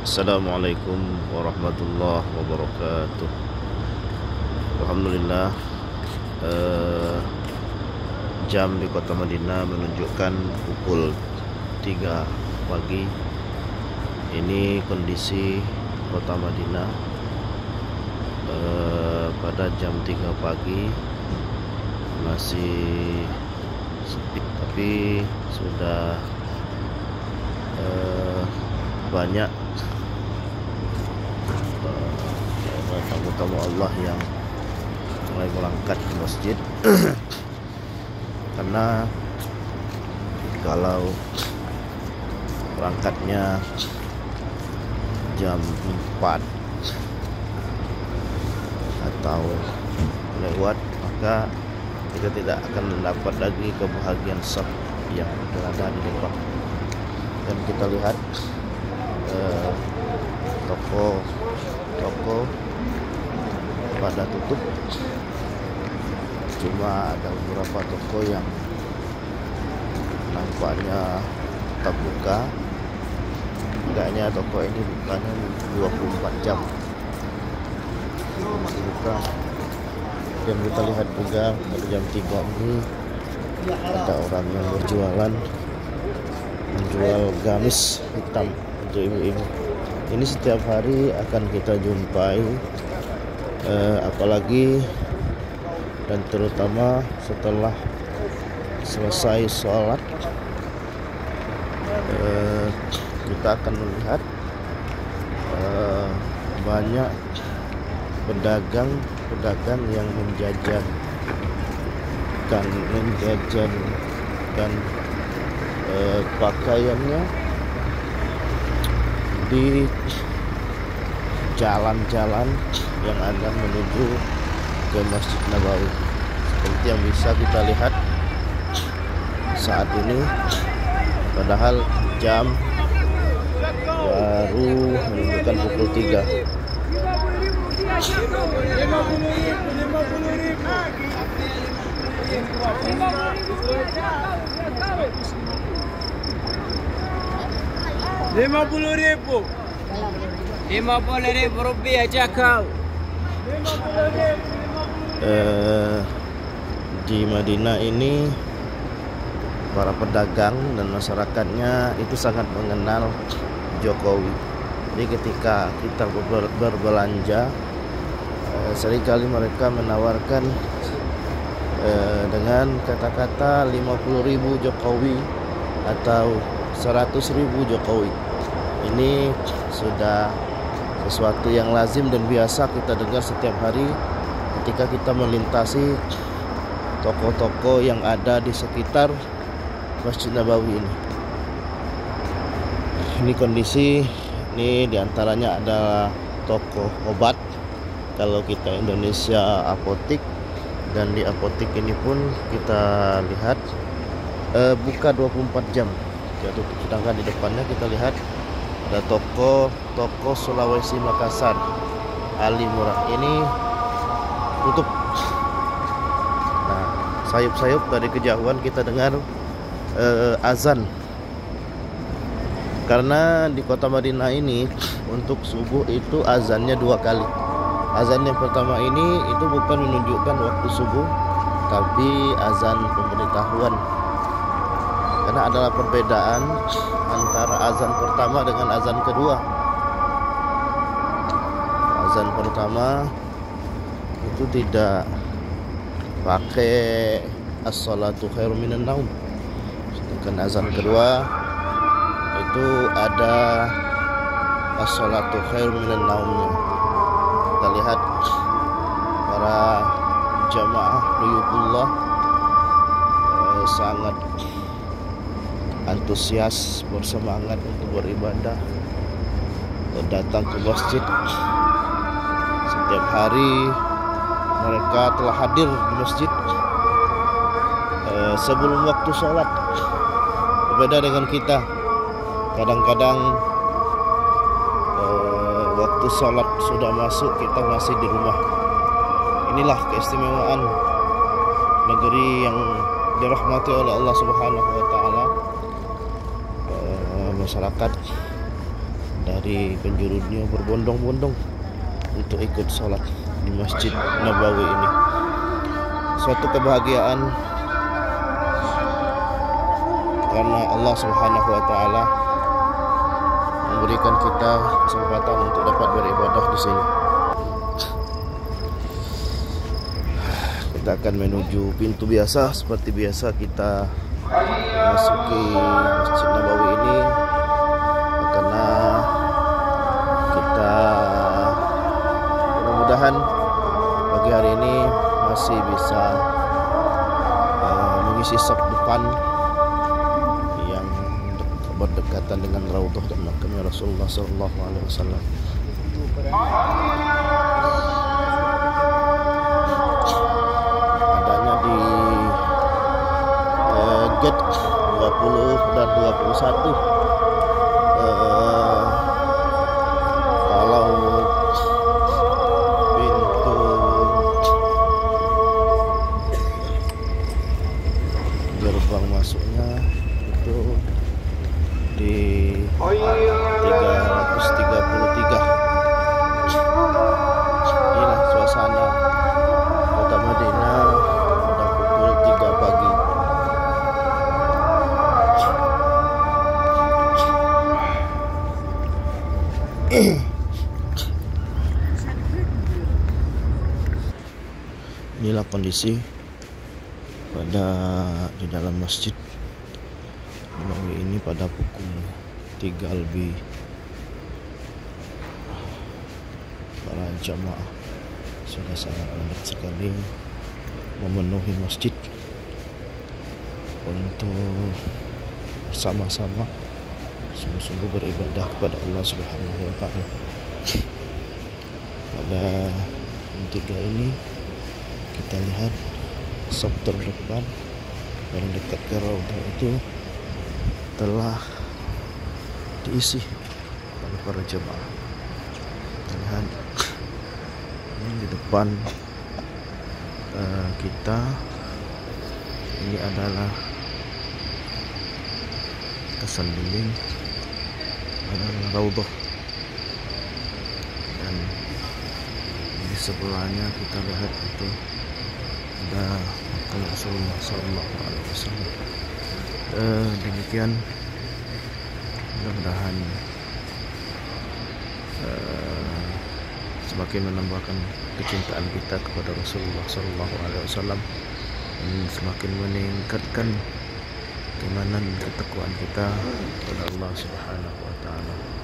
Assalamualaikum warahmatullahi wabarakatuh. Alhamdulillah, jam di kota Madinah menunjukkan pukul 3 pagi. Ini kondisi kota Madinah pada jam 3 pagi masih sepi, tapi sudah banyak tamu-tamu Allah yang mulai berangkat ke masjid. Karena kalau berangkatnya jam 4 atau lewat, maka kita tidak akan mendapat lagi kebahagiaan saf yang berada di depan. Dan kita lihat toko pada tutup, cuma ada beberapa toko yang nampaknya tetap buka. Agaknya toko ini bukanya 24 jam masih buka. Dan kita lihat juga pada jam 3 ini ada orang yang berjualan, menjual gamis hitam untuk ibu-ibu. Ini setiap hari akan kita jumpai, apalagi dan terutama setelah selesai sholat, kita akan melihat banyak pedagang yang menjajankan pakaiannya di jalan-jalan yang akan menuju ke Masjid Nabawi, seperti yang bisa kita lihat saat ini. Padahal jam baru menunjukkan pukul 3. Rp50.000 Rp50.000 cakau. Di Madinah ini para pedagang dan masyarakatnya itu sangat mengenal Jokowi. Jadi ketika kita berbelanja, seringkali mereka menawarkan dengan kata-kata 50.000 Jokowi atau 100.000 Jokowi. Ini sudah sesuatu yang lazim dan biasa kita dengar setiap hari ketika kita melintasi toko-toko yang ada di sekitar Masjid Nabawi ini. Ini kondisi ini diantaranya adalah toko obat, kalau kita Indonesia apotik, dan di apotik ini pun kita lihat buka 24 jam. Sedangkan di depannya kita lihat ada toko Sulawesi Makassar Ali Murah, ini tutup. Nah, sayup-sayup dari kejauhan kita dengar azan. Karena di kota Madinah ini untuk subuh itu azannya 2 kali. Azan yang pertama ini itu bukan menunjukkan waktu subuh, tapi azan pemberitahuan. Karena adalah perbedaan antara azan pertama dengan azan kedua. Azan pertama itu tidak pakai as-salatu khairum minan naum. Sedangkan azan kedua itu ada as-salatu khairum minan naumnya. Kita lihat para jamaah Duyubullah sangat antusias, bersemangat untuk beribadah, datang ke masjid. Setiap hari mereka telah hadir di masjid sebelum waktu sholat. Berbeda dengan kita, kadang-kadang waktu sholat sudah masuk, kita masih di rumah. Inilah keistimewaan negeri yang dirahmati oleh Allah Subhanahu wa Ta'ala. Masyarakat dari dari penjuru dunia berbondong-bondong untuk ikut sholat di Masjid Nabawi ini. Suatu kebahagiaan karena Allah Subhanahu wa taala memberikan kita kesempatan untuk dapat beribadah di sini. Kita akan menuju pintu biasa seperti biasa kita memasuki Masjid Nabawi ini, karena kita mudah-mudahan pagi hari ini masih bisa mengisi saf depan yang berdekatan dengan Raudhah dan makamnya Rasulullah sallallahu alaihi wasallam. Adanya di gate 20 dan 21. Kalau pintu gerbang masuknya itu di 333. Inilah suasana kota Madinah pada pukul 3 pagi. Inilah kondisi di dalam masjid Nabawi ini pada pukul 3 lebih. Para jamaah sudah sangat banyak sekali memenuhi masjid untuk bersama-sama sungguh-sungguh beribadah kepada Allah Subhanahu wa taala. Pada tiga ini kita lihat saf terdepan paling dekat ke Raudhah itu telah diisi oleh para jemaah. Kita lihat ini di depan kita ini adalah kesanding adalah Raudhah, dan di sebelahnya kita lihat itu ada makam Rasulullah sallallahu alaihi wasallam. Demikian, mudah-mudahan semakin menambahkan kecintaan kita kepada Rasulullah sallallahu alaihi wasallam dan semakin meningkatkan keimanan ketakwaan kita kepada Allah Subhanahu wa taala.